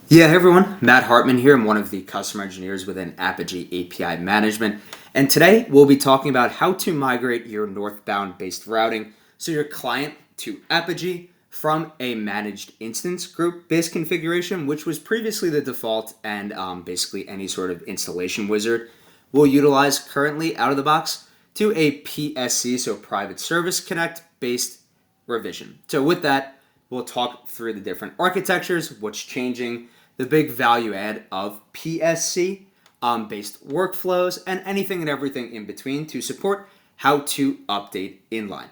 Yeah, hey everyone, Matt Hartman here. I'm one of the customer engineers within Apigee API Management. And today we'll be talking about how to migrate your northbound based routing, so your client to Apigee from a managed instance group based configuration, which was previously the default and basically any sort of installation wizard will utilize currently out of the box, to a PSC, so private service connect based revision. So with that, we'll talk through the different architectures, what's changing, the big value add of PSC based workflows, and anything and everything in between to support how to update inline.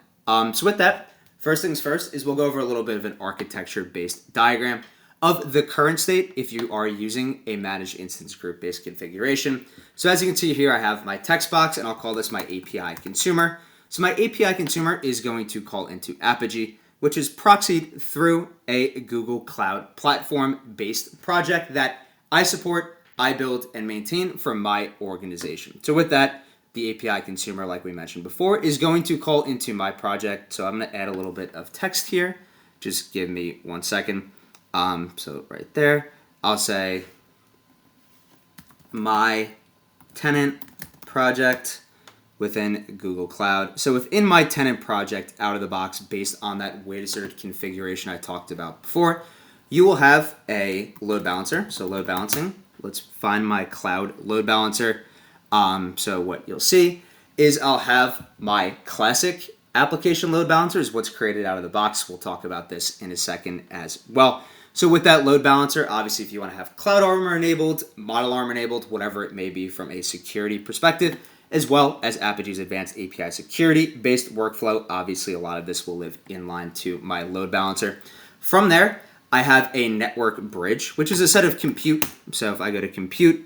So with that, first things first is we'll go over a little bit of an architecture based diagram of the current state if you are using a managed instance group based configuration. So as you can see here, I have my text box and I'll call this my API consumer. So my API consumer is going to call into Apigee, which is proxied through a Google Cloud Platform-based project that I support, I build, and maintain for my organization. So with that, the API consumer, like we mentioned before, is going to call into my project. So I'm going to add a little bit of text here. Just give me 1 second. So right there, I'll say my tenant project within Google Cloud. So within my tenant project out of the box, based on that wizard configuration I talked about before, you will have a load balancer. So load balancing, let's find my cloud load balancer. So what you'll see is I'll have my classic application load balancer is what's created out of the box. We'll talk about this in a second as well. So with that load balancer, obviously if you want to have Cloud Armor enabled, Model Armor enabled, whatever it may be from a security perspective, as well as Apigee's advanced API security-based workflow. Obviously, a lot of this will live inline to my load balancer. From there, I have a network bridge, which is a set of compute. So if I go to compute,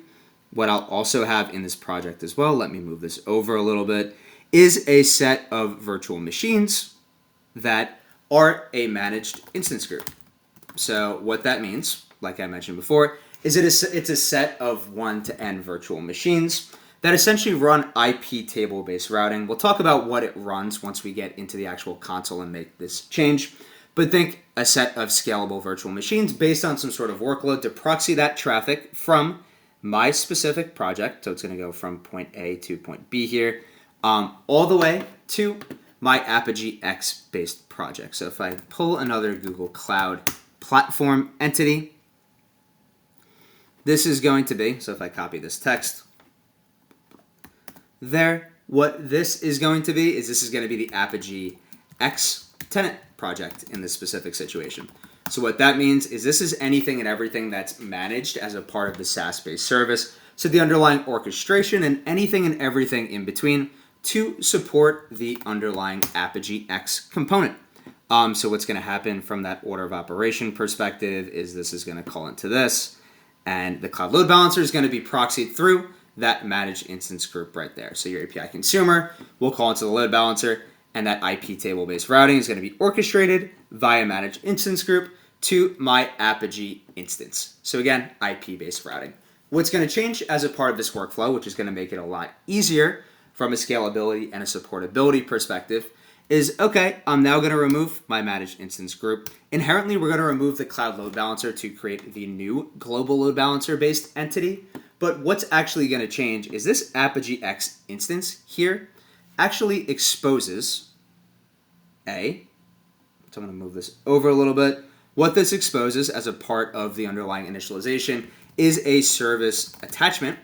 what I'll also have in this project as well, let me move this over a little bit, is a set of virtual machines that are a managed instance group. So what that means, like I mentioned before, is it's a set of 1 to n virtual machines that essentially run IP table-based routing. We'll talk about what it runs once we get into the actual console and make this change. But think a set of scalable virtual machines based on some sort of workload to proxy that traffic from my specific project. So it's going to go from point A to point B here, all the way to my Apigee X-based project. So if I pull another Google Cloud Platform entity, this is going to be, so if I copy this text, there, what this is going to be is this is going to be the Apigee X tenant project in this specific situation. So what that means is this is anything and everything that's managed as a part of the SaaS-based service. So the underlying orchestration and anything and everything in between to support the underlying Apigee X component. So what's going to happen from that order of operation perspective is this is going to call into this, and the cloud load balancer is going to be proxied through that managed instance group right there. So your API consumer will call into the load balancer, and that IP table-based routing is going to be orchestrated via managed instance group to my Apigee instance. So again, IP-based routing. What's going to change as a part of this workflow, which is going to make it a lot easier from a scalability and a supportability perspective, is, okay, I'm now going to remove my managed instance group. Inherently, we're going to remove the cloud load balancer to create the new global load balancer-based entity. But what's actually going to change is this Apigee X instance here actually exposes so I'm going to move this over a little bit. What this exposes as a part of the underlying initialization is a service attachment.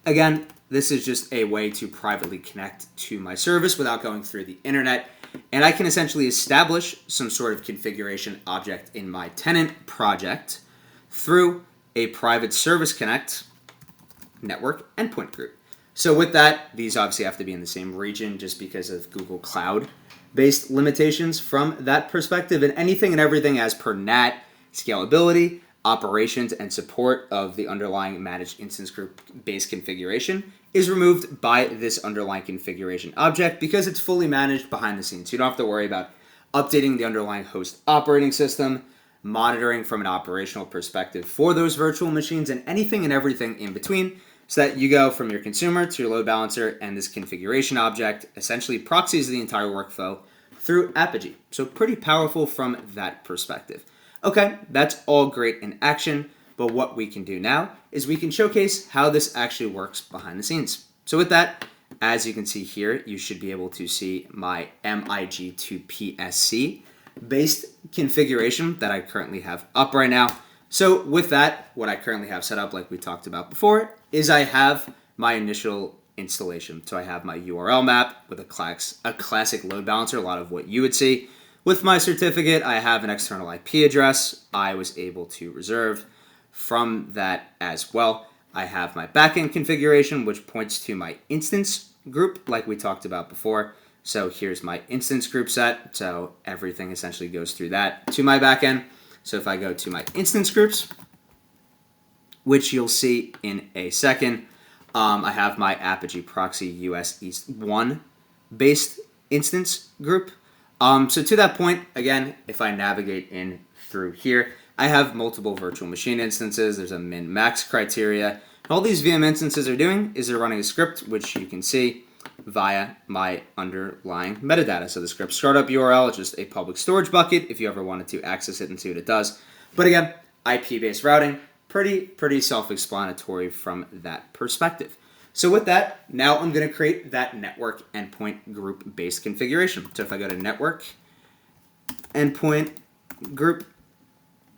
Again, this is just a way to privately connect to my service without going through the internet. And I can essentially establish some sort of configuration object in my tenant project through a private service connect network endpoint group. So with that, these obviously have to be in the same region just because of Google Cloud based limitations from that perspective, and anything and everything as per NAT, scalability, operations, and support of the underlying managed instance group based configuration is removed by this underlying configuration object because it's fully managed behind the scenes. You don't have to worry about updating the underlying host operating system, monitoring from an operational perspective for those virtual machines, and anything and everything in between, so that you go from your consumer to your load balancer, and this configuration object essentially proxies the entire workflow through Apigee. So pretty powerful from that perspective. Okay, that's all great in action, but what we can do now is we can showcase how this actually works behind the scenes. So with that, as you can see here, you should be able to see my MIG to PSC based configuration that I currently have up right now. So with that, what I currently have set up, like we talked about before, is I have my initial installation. So I have my URL map with a classic load balancer, a lot of what you would see. With my certificate, I have an external IP address I was able to reserve from that as well. I have my backend configuration, which points to my instance group, like we talked about before. So here's my instance group set. So everything essentially goes through that to my backend. So if I go to my instance groups, which you'll see in a second, I have my Apigee proxy US East 1 based instance group. So to that point, again, if I navigate in through here, I have multiple virtual machine instances. There's a min-max criteria. All these VM instances are doing is they're running a script, which you can see via my underlying metadata. So the script startup URL is just a public storage bucket if you ever wanted to access it and see what it does. But again, IP-based routing, pretty self-explanatory from that perspective. So with that, now I'm going to create that network endpoint group-based configuration. So if I go to network endpoint group,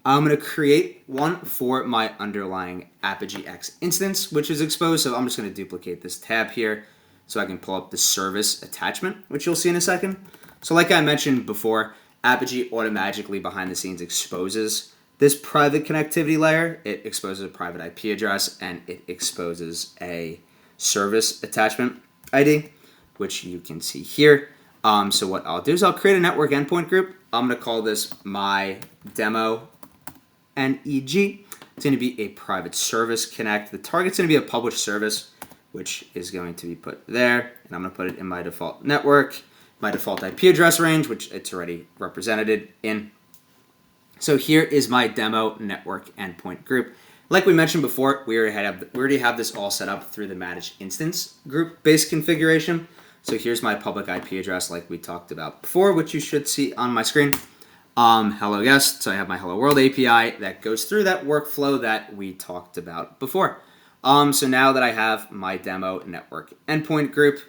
I'm going to create one for my underlying Apigee X instance, which is exposed. So I'm just going to duplicate this tab here so I can pull up the service attachment, which you'll see in a second. So like I mentioned before, Apigee automatically behind the scenes exposes this private connectivity layer. It exposes a private IP address and it exposes a service attachment ID, which you can see here. So what I'll do is I'll create a network endpoint group. I'm going to call this my demo MEG. It's going to be a private service connect. The target's going to be a published service, which is going to be put there. And I'm going to put it in my default network, my default IP address range, which it's already represented in. So here is my demo network endpoint group. Like we mentioned before, we already have this all set up through the managed instance group-based configuration. So here's my public IP address like we talked about before, which you should see on my screen. Hello guest, so I have my Hello World API that goes through that workflow that we talked about before. So now that I have my demo network endpoint group,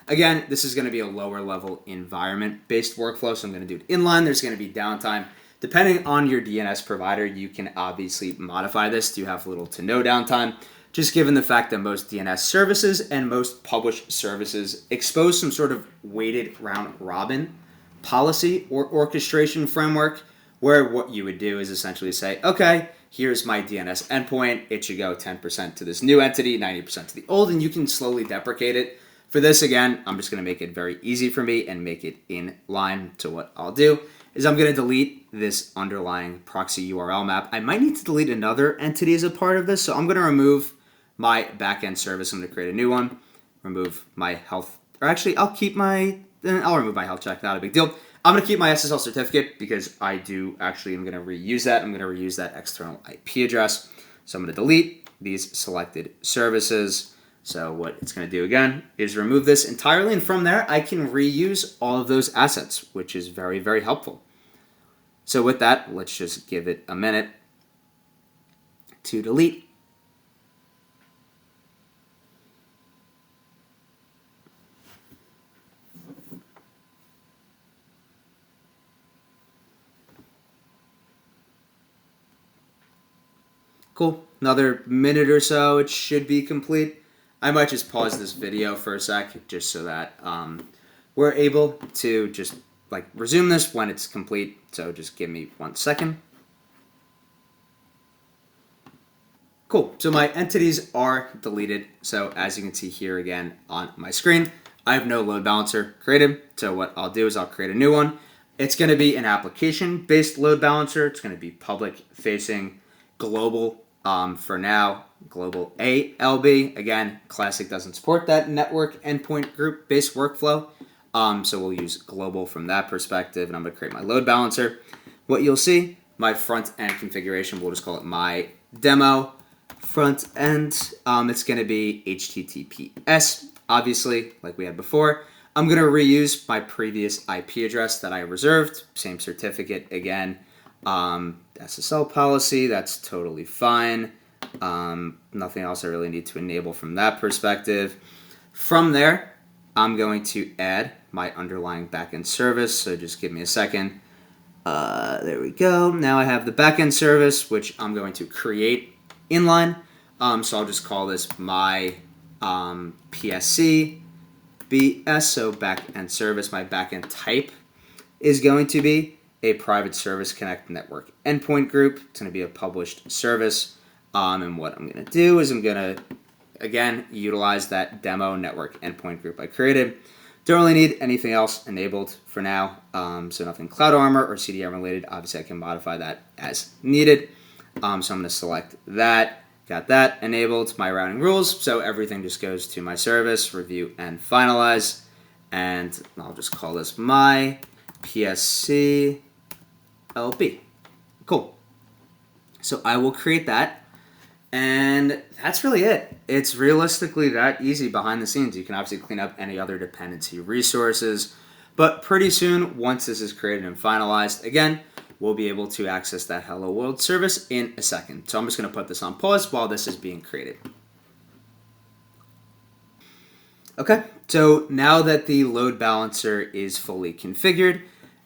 again, this is going to be a lower level environment-based workflow, so I'm going to do it inline. There's going to be downtime. Depending on your DNS provider, you can obviously modify this to have little to no downtime, just given the fact that most DNS services and most published services expose some sort of weighted round robin policy or orchestration framework, where what you would do is essentially say, okay, here's my DNS endpoint. It should go 10% to this new entity, 90% to the old, and you can slowly deprecate it. For this, again, I'm just going to make it very easy for me and make it in line. So what I'll do is I'm going to delete this underlying proxy URL map. I might need to delete another entity as a part of this, so I'm going to remove my backend service. I'm going to create a new one, remove my health, or actually I'll remove my health check, not a big deal. I'm going to keep my SSL certificate because I'm going to reuse that. I'm going to reuse that external IP address. So I'm going to delete these selected services. So what it's going to do again is remove this entirely, and from there I can reuse all of those assets, which is very, very helpful. So with that, let's just give it a minute to delete. Cool. Another minute or so, it should be complete. I might just pause this video for a sec, just so that we're able to just resume this when it's complete. So just give me 1 second. Cool. So my entities are deleted. So as you can see here again on my screen, I have no load balancer created. So what I'll do is I'll create a new one. It's going to be an application-based load balancer. It's going to be public-facing, global for now, global ALB. Again, Classic doesn't support that network endpoint group-based workflow. So we'll use global from that perspective, and I'm going to create my load balancer. What you'll see, my front-end configuration, we'll just call it my demo front end. It's going to be HTTPS, obviously, like we had before. I'm going to reuse my previous IP address that I reserved, same certificate again. SSL policy, that's totally fine. Nothing else I really need to enable from that perspective. From there, I'm going to add my underlying backend service, so just give me a second. There we go. Now I have the backend service, which I'm going to create inline. So I'll just call this my PSC BS, so backend service. My backend type is going to be a private service connect network endpoint group. It's going to be a published service. And what I'm going to do is I'm going to, again, utilize that demo network endpoint group I created. Don't really need anything else enabled for now. So nothing Cloud Armor or CDM related. Obviously, I can modify that as needed. So I'm going to select that. Got that enabled. My routing rules. So everything just goes to my service, review, and finalize. And I'll just call this my PSC LB. Cool. So I will create that. And that's really it. It's realistically that easy behind the scenes. You can obviously clean up any other dependency resources. But pretty soon, once this is created and finalized, again, we'll be able to access that Hello World service in a second. So I'm just going to put this on pause while this is being created. Okay, so now that the load balancer is fully configured,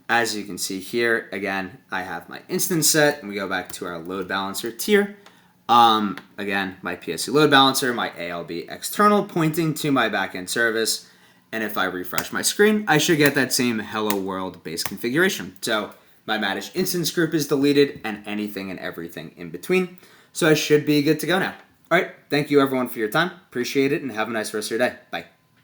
as you can see here, again, I have my instance set, and we go back to our load balancer tier. Again, my PSC load balancer, my ALB external pointing to my backend service, and if I refresh my screen, I should get that same Hello World base configuration. So my managed instance group is deleted and anything and everything in between. So I should be good to go now. All right, thank you everyone for your time. Appreciate it and have a nice rest of your day. Bye.